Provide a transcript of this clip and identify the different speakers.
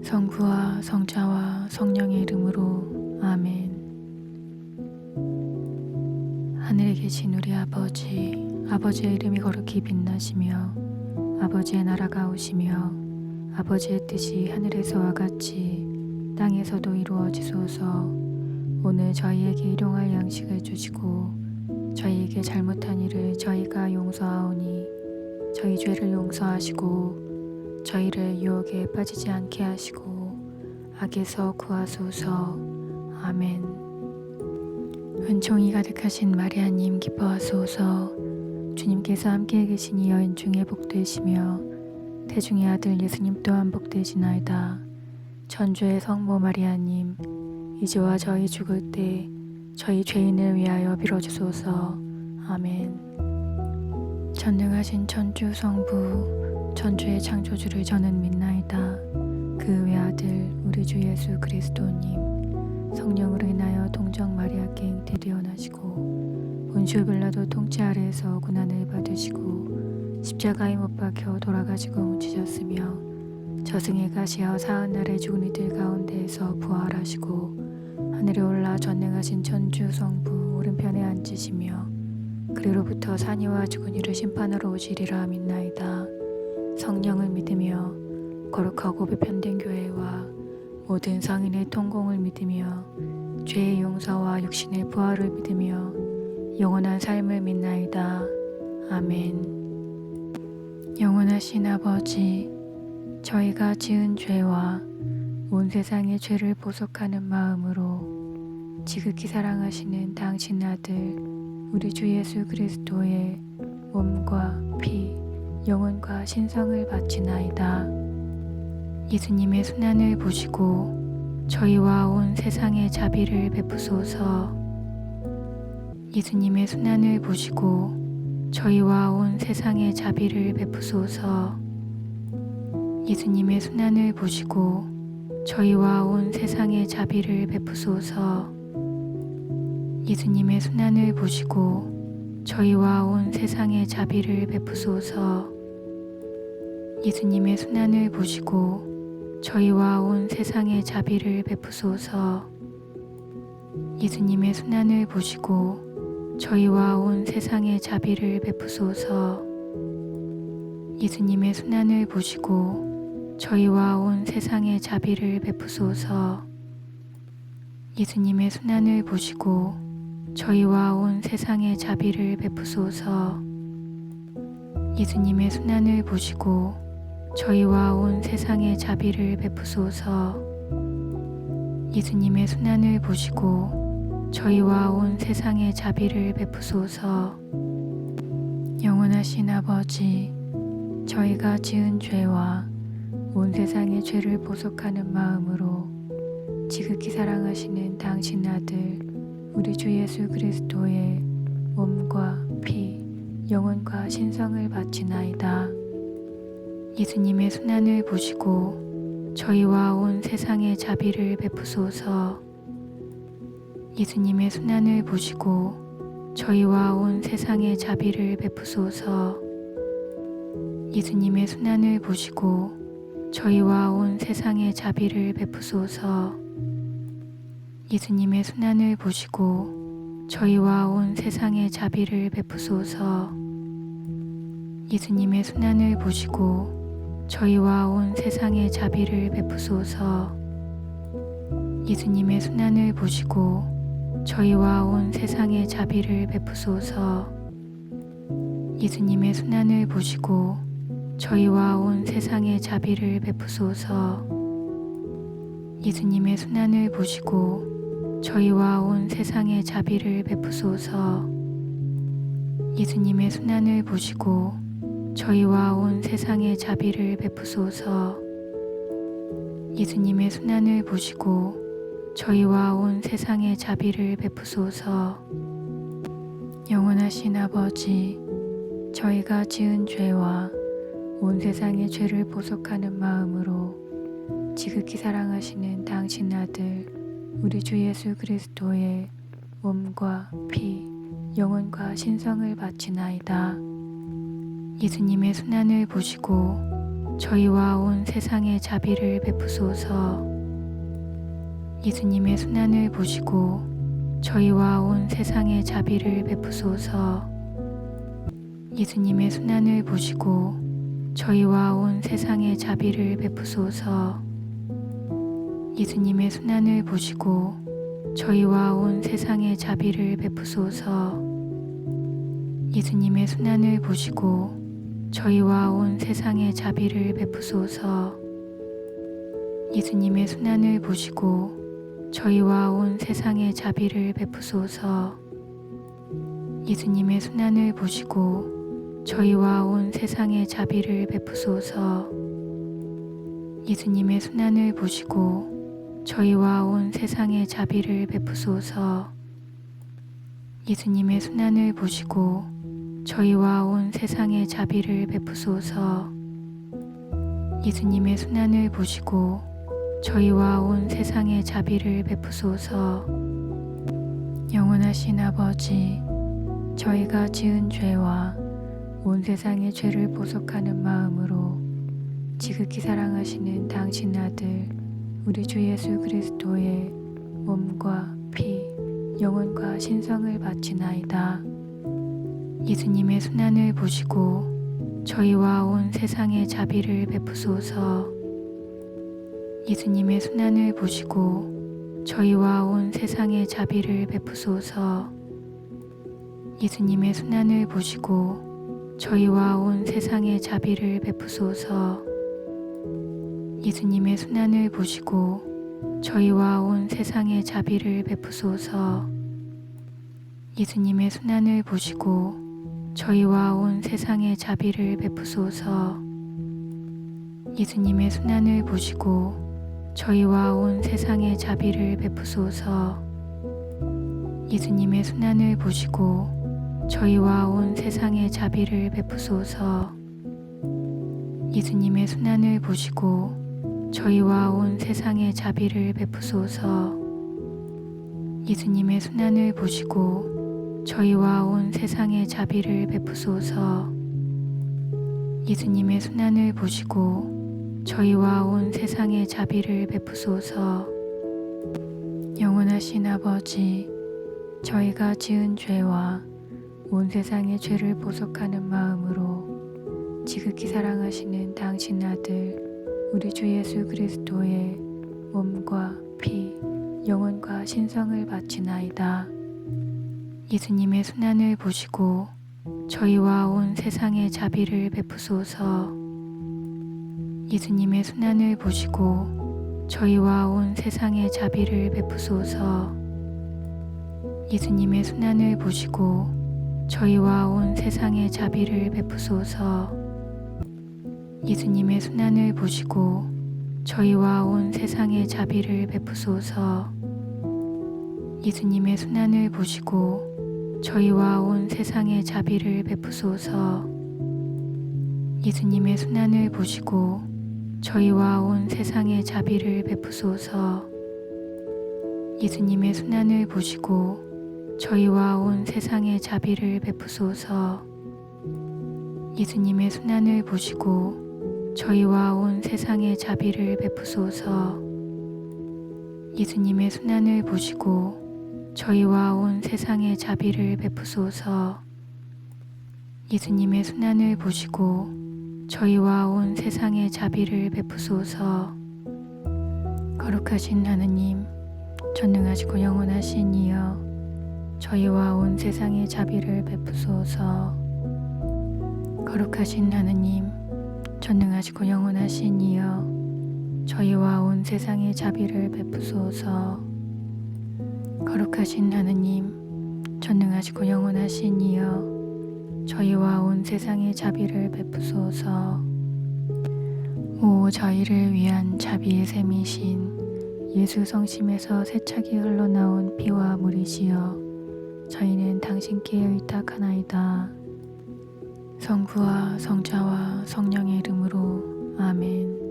Speaker 1: 성부와 성자와 성령의 이름으로 아멘. 하늘에 계신 우리 아버지, 아버지의 이름이 거룩히 빛나시며 아버지의 나라가 오시며 아버지의 뜻이 하늘에서와 같이 땅에서도 이루어지소서. 오늘 저희에게 일용할 양식을 주시고 저희에게 잘못한 일을 저희가 용서하오니 저희 죄를 용서하시고 저희를 유혹에 빠지지 않게 하시고 악에서 구하소서. 아멘. 은총이 가득하신 마리아님 기뻐하소서. 주님께서 함께 계시니 여인 중에 복되시며 태중의 아들 예수님 또한 복되시나이다. 천주의 성모 마리아님, 이제와 저희 죽을 때 저희 죄인을 위하여 빌어주소서. 아멘. 전능하신 천주 성부, 천주의 창조주를 저는 믿나이다. 그 외아들 우리 주 예수 그리스도님, 성령으로 인하여 동정 마리아께 잉태되어나시고 본시오 빌라도 통치 아래에서 고난을 받으시고 십자가에 못 박혀 돌아가시고 묻히셨으며 저승에 가시어 사흘날에 죽은 이들 가운데에서 부활하시고 하늘에 올라 전능하신 천주 성부 오른편에 앉으시며 그리로부터 산이와 죽은 이를 심판하러 오시리라 믿나이다. 성령을 믿으며 거룩하고 보편된 교회와 모든 성인의 통공을 믿으며 죄의 용서와 육신의 부활을 믿으며 영원한 삶을 믿나이다. 아멘. 영원하신 아버지, 저희가 지은 죄와 온 세상의 죄를 보속하는 마음으로 지극히 사랑하시는 당신 아들 우리 주 예수 그리스도의 몸과 피, 영혼과 신성을 바치나이다. 예수님의 순환을 보시고 저희와 온 세상에 자비를 베푸소서. 예수님의 순환을 보시고 저희와 온 세상에 자비를 베푸소서. 예수님의 순환을 보시고 저희와 온 세상에 자비를 베푸소서. 예수님의 순환을 보시고 저희와 온 세상에 자비를 베푸소서. 예수님의 순환을 보시고 저희와 온 세상에 자비를 베푸소서. 예수님의 순환을 보시고 저희와 온 세상에 자비를 베푸소서. 예수님의 순환을 보시고 저희와 온 세상에 자비를 베푸소서. 예수님의 순환을 보시고 저희와 온 세상에 자비를 베푸소서. 예수님의 순환을 보시고 저희와 온 세상에 자비를 베푸소서. 예수님의 순환을 보시고 저희와 온 세상에 자비를 베푸소서. 영원하신 아버지, 저희가 지은 죄와 온 세상의 죄를 보속하는 마음으로 지극히 사랑하시는 당신 아들 우리 주 예수 그리스도의 몸과 피, 영혼과 신성을 바치나이다. 예수님의 순환을 보시고 저희와 온 세상에 자비를 베푸소서. 예수님의 순환을 보시고 저희와 온 세상에 자비를 베푸소서. 예수님의 순환을 보시고 저희와 온 세상에 자비를 베푸소서. 예수님의 순환을 보시고 저희와 온 세상에 자비를 베푸소서. 예수님의 순환을 보시고 저희와 온 세상에 자비를 베푸소서. 예수님의 순환을 보시고 저희와 온 세상에 자비를 베푸소서. 예수님의 순환을 보시고 저희와 온 세상에 자비를 베푸소서. 예수님의 순환을 보시고 저희와 온 세상에 자비를 베푸소서. 예수님의 순환을 보시고 저희와 온 세상에 자비를 베푸소서. 예수님의 순환을 보시고 저희와 온 세상에 자비를 베푸소서. 영원하신 아버지, 저희가 지은 죄와 온 세상의 죄를 보속하는 마음으로 지극히 사랑하시는 당신 아들 우리 주 예수 그리스도의 몸과 피, 영혼과 신성을 바치나이다. 예수님의 순환을 보시고 저희와 온 세상에 자비를 베푸소서. 예수님의 순환을 보시고 저희와 온 세상에 자비를 베푸소서. 예수님의 순환을 보시고 저희와 온 세상에 자비를 베푸소서. 예수님의 순환을 보시고 저희와 온 세상에 자비를 베푸소서. 예수님의 순환을 보시고 저희와 온 세상에 자비를 베푸소서. 예수님의 순환을 보시고 저희와 온 세상에 자비를 베푸소서. 예수님의 순환을 보시고 저희와 온 세상에 자비를 베푸소서. 예수님의 순환을 보시고 저희와 온 세상에 자비를 베푸소서. 예수님의 순환을 보시고 저희와 온 세상에 자비를 베푸소서. 예수님의 순환을 보시고 저희와 온 세상에 자비를 베푸소서. 영원하신 아버지, 저희가 지은 죄와 온 세상의 죄를 보속하는 마음으로 지극히 사랑하시는 당신 아들 우리 주 예수 그리스도의 몸과 피, 영혼과 신성을 바치나이다. 예수님의 순환을 보시고 저희와 온 세상에 자비를 베푸소서. 예수님의 순환을 보시고 저희와 온 세상에 자비를 베푸소서. 예수님의 순환을 보시고 저희와 온 세상에 자비를 베푸소서. 예수님의 순환을 보시고 저희와 온 세상에 자비를 베푸소서. 예수님의 순환을 보시고 저희와 온 세상에 자비를 베푸소서. 예수님의 순환을 보시고 저희와 온 세상에 자비를 베푸소서. 예수님의 순환을 보시고 저희와 온 세상에 자비를 베푸소서. 예수님의 순환을 보시고 저희와 온 세상에 자비를 베푸소서. 예수님의 순환을 보시고 저희와 온 세상에 자비를 베푸소서. 예수님의 순환을 보시고 저희와 온 세상에 자비를 베푸소서. 영원하신 아버지, 저희가 지은 죄와 온 세상의 죄를 보속하는 마음으로 지극히 사랑하시는 당신 아들 우리 주 예수 그리스도의 몸과 피, 영혼과 신성을 바치나이다. 예수님의 순환을 보시고 저희와 온 세상에 자비를 베푸소서. 예수님의 순환을 보시고 저희와 온 세상에 자비를 베푸소서. 예수님의 순환을 보시고 저희와 온 세상에 자비를 베푸소서. 예수님의 순환을 보시고 저희와 온 세상에 자비를 베푸소서. 예수님의 순환을 보시고 저희와 온 세상에 자비를 베푸소서. 예수님의 순환을 보시고 저희와 온 세상에 자비를 베푸소서. 예수님의 순환을 보시고 저희와 온 세상에 자비를 베푸소서. 예수님의 순환을 보시고 저희와 온 세상에 자비를 베푸소서. 예수님의 순환을 보시고 저희와 온 세상에 자비를 베푸소서. 예수님의 순환을 보시고 저희와 온 세상에 자비를 베푸소서. 거룩하신 하느님, 전능하시고 영원하신 이여, 저희와 온 세상에 자비를 베푸소서. 거룩하신 하느님, 전능하시고 영원하신 이여, 저희와 온 세상에 자비를 베푸소서. 거룩하신 하느님, 전능하시고 영원하신 이여, 저희와 온 세상에 자비를 베푸소서. 오 저희를 위한 자비의 샘이신 예수 성심에서 세차게 흘러나온 피와 물이시여, 저희는 당신께 의탁하나이다. 성부와 성자와 성령의 이름으로 아멘.